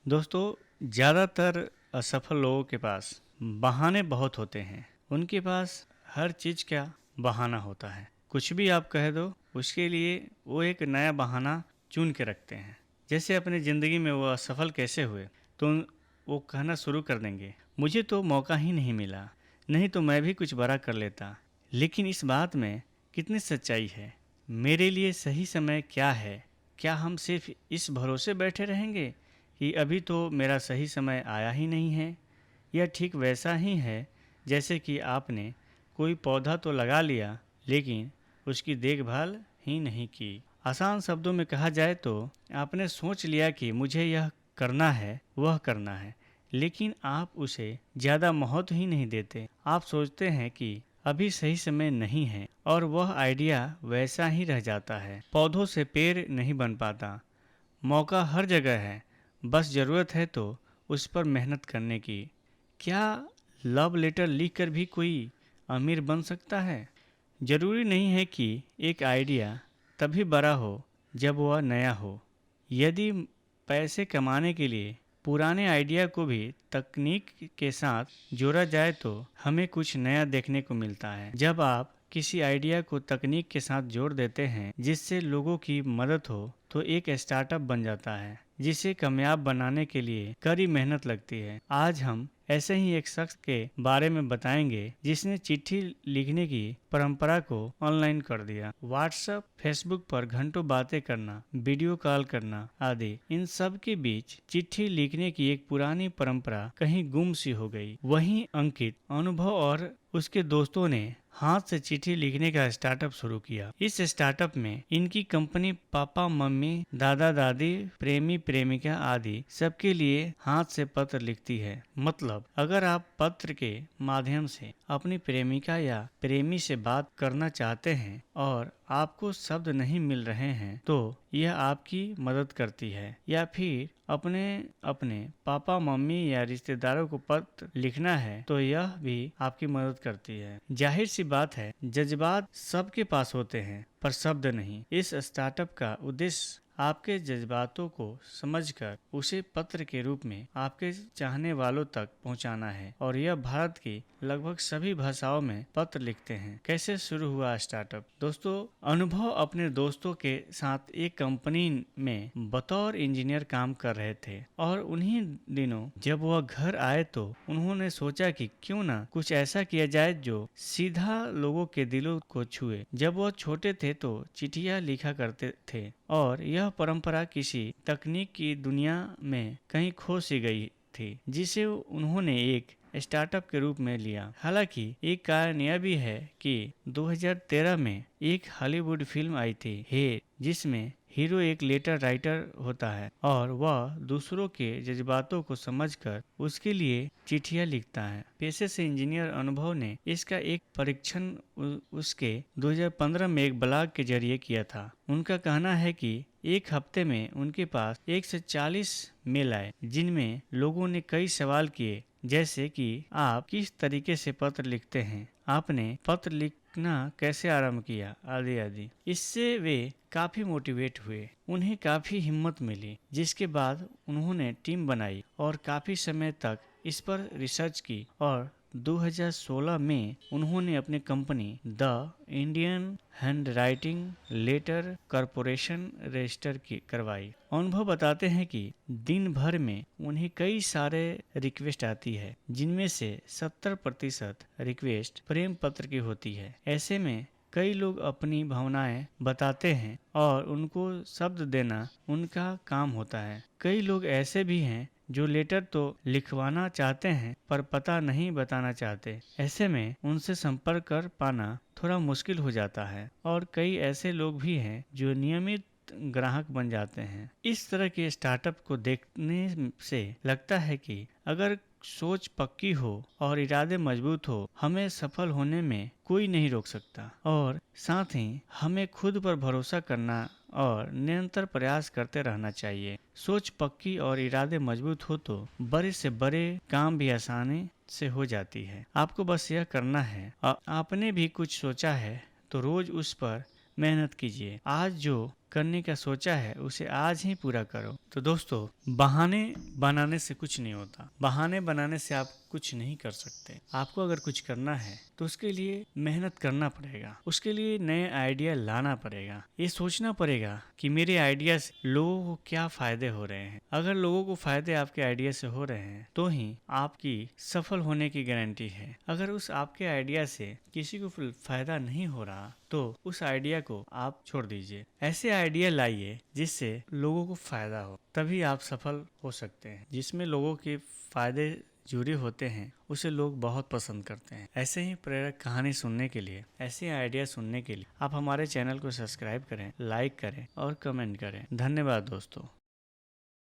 दोस्तों, ज़्यादातर असफल लोगों के पास बहाने बहुत होते हैं। उनके पास हर चीज़ का बहाना होता है। कुछ भी आप कह दो, उसके लिए वो एक नया बहाना चुन के रखते हैं। जैसे अपनी ज़िंदगी में वो असफल कैसे हुए, तो वो कहना शुरू कर देंगे, मुझे तो मौका ही नहीं मिला, नहीं तो मैं भी कुछ बड़ा कर लेता। लेकिन इस बात में कितनी सच्चाई है? मेरे लिए सही समय क्या है? क्या हम सिर्फ इस भरोसे बैठे रहेंगे कि अभी तो मेरा सही समय आया ही नहीं है? यह ठीक वैसा ही है जैसे कि आपने कोई पौधा तो लगा लिया, लेकिन उसकी देखभाल ही नहीं की। आसान शब्दों में कहा जाए तो आपने सोच लिया कि मुझे यह करना है, वह करना है, लेकिन आप उसे ज़्यादा महत्व ही नहीं देते। आप सोचते हैं कि अभी सही समय नहीं है और वह आइडिया वैसा ही रह जाता है। पौधों से पेड़ नहीं बन पाता। मौका हर जगह है, बस ज़रूरत है तो उस पर मेहनत करने की। क्या लव लेटर लिखकर भी कोई अमीर बन सकता है? ज़रूरी नहीं है कि एक आइडिया तभी बड़ा हो जब वह नया हो। यदि पैसे कमाने के लिए पुराने आइडिया को भी तकनीक के साथ जोड़ा जाए तो हमें कुछ नया देखने को मिलता है। जब आप किसी आइडिया को तकनीक के साथ जोड़ देते हैं जिससे लोगों की मदद हो, तो एक स्टार्टअप बन जाता है जिसे कामयाब बनाने के लिए कड़ी मेहनत लगती है। आज हम ऐसे ही एक शख्स के बारे में बताएंगे जिसने चिट्ठी लिखने की परंपरा को ऑनलाइन कर दिया। व्हाट्सएप, फेसबुक पर घंटों बातें करना, वीडियो कॉल करना आदि, इन सब के बीच चिट्ठी लिखने की एक पुरानी परंपरा कहीं गुम सी हो गई। वहीं अंकित, अनुभव और उसके दोस्तों ने हाथ से चिट्ठी लिखने का स्टार्टअप शुरू किया। इस स्टार्टअप में इनकी कंपनी पापा मम्मी, दादा दादी, प्रेमी प्रेमिका आदि सबके लिए हाथ से पत्र लिखती है। मतलब अगर आप पत्र के माध्यम से अपनी प्रेमिका या प्रेमी से बात करना चाहते हैं और आपको शब्द नहीं मिल रहे हैं, तो यह आपकी मदद करती है। या फिर अपने अपने पापा मम्मी या रिश्तेदारों को पत्र लिखना है, तो यह भी आपकी मदद करती है। जाहिर सी बात है, जज्बात सबके पास होते हैं पर शब्द नहीं। इस स्टार्टअप का उद्देश्य आपके जज्बातों को समझकर उसे पत्र के रूप में आपके चाहने वालों तक पहुंचाना है। और यह भारत की लगभग सभी भाषाओं में पत्र लिखते हैं। कैसे शुरू हुआ स्टार्टअप? दोस्तों, अनुभव अपने दोस्तों के साथ एक कंपनी में बतौर इंजीनियर काम कर रहे थे और उन्हीं दिनों जब वह घर आए तो उन्होंने सोचा कि क्यों ना कुछ ऐसा किया जाए जो सीधा लोगों के दिलों को छुए। जब वह छोटे थे तो चिट्ठियां लिखा करते थे और यह परंपरा किसी तकनीक की दुनिया में कहीं खो सी गई थी, जिसे उन्होंने एक स्टार्टअप के रूप में लिया। हालांकि एक कारण यह भी है कि 2013 में एक हॉलीवुड फिल्म आई थी, हेर, जिसमें हीरो एक लेटर राइटर होता है और वह दूसरों के जज्बातों को समझकर उसके लिए चिट्ठियां लिखता है। पेशे से इंजीनियर अनुभव ने इसका एक परीक्षण उसके 2015 में एक ब्लॉग के जरिए किया था। उनका कहना है कि एक हफ्ते में उनके पास 140 मेल आए, जिनमें लोगों ने कई सवाल किए, जैसे कि आप किस तरीके से पत्र लिखते हैं, आपने पत्र लिखना कैसे आरंभ किया, आदि आदि। इससे वे काफी मोटिवेट हुए, उन्हें काफी हिम्मत मिली, जिसके बाद उन्होंने टीम बनाई और काफी समय तक इस पर रिसर्च की और 2016 में उन्होंने अपनी company the Indian handwriting letter corporation register करवाई। अनुभव बताते हैं कि दिन भर में उन्हें कई सारे रिक्वेस्ट आती है, जिनमें से 70% रिक्वेस्ट प्रेम पत्र की होती है। ऐसे में कई लोग अपनी भावनाएं बताते हैं और उनको शब्द देना उनका काम होता है। कई लोग ऐसे भी हैं जो लेटर तो लिखवाना चाहते हैं पर पता नहीं बताना चाहते। ऐसे में उनसे संपर्क कर पाना थोड़ा मुश्किल हो जाता है और कई ऐसे लोग भी हैं जो नियमित ग्राहक बन जाते हैं। इस तरह के स्टार्टअप को देखने से लगता है कि अगर सोच पक्की हो और इरादे मजबूत हो, हमें सफल होने में कोई नहीं रोक सकता। और साथ ही हमें खुद पर भरोसा करना और निरंतर प्रयास करते रहना चाहिए। सोच पक्की और इरादे मजबूत हो तो बड़े से बड़े काम भी आसानी से हो जाती है। आपको बस यह करना है, आपने भी कुछ सोचा है तो रोज उस पर मेहनत कीजिए। आज जो करने का सोचा है उसे आज ही पूरा करो। तो दोस्तों, बहाने बनाने से कुछ नहीं होता। बहाने बनाने से आप कुछ नहीं कर सकते। आपको अगर कुछ करना है तो उसके लिए मेहनत करना पड़ेगा, उसके लिए नए आइडिया लाना पड़ेगा, ये सोचना पड़ेगा कि मेरे आइडिया से लोगों को क्या फायदे हो रहे हैं। अगर लोगों को फायदे आपके आइडिया से हो रहे हैं तो ही आपकी सफल होने की गारंटी है। अगर उस आपके आइडिया से किसी को फायदा नहीं हो रहा तो उस आइडिया को आप छोड़ दीजिए। ऐसे आइडिया लाइए जिससे लोगों को फायदा हो, तभी आप सफल हो सकते हैं। जिसमें लोगों के फायदे जुड़े होते हैं उसे लोग बहुत पसंद करते हैं। ऐसे ही प्रेरक कहानी सुनने के लिए, ऐसे आइडिया सुनने के लिए आप हमारे चैनल को सब्सक्राइब करें, लाइक करें और कमेंट करें। धन्यवाद दोस्तों।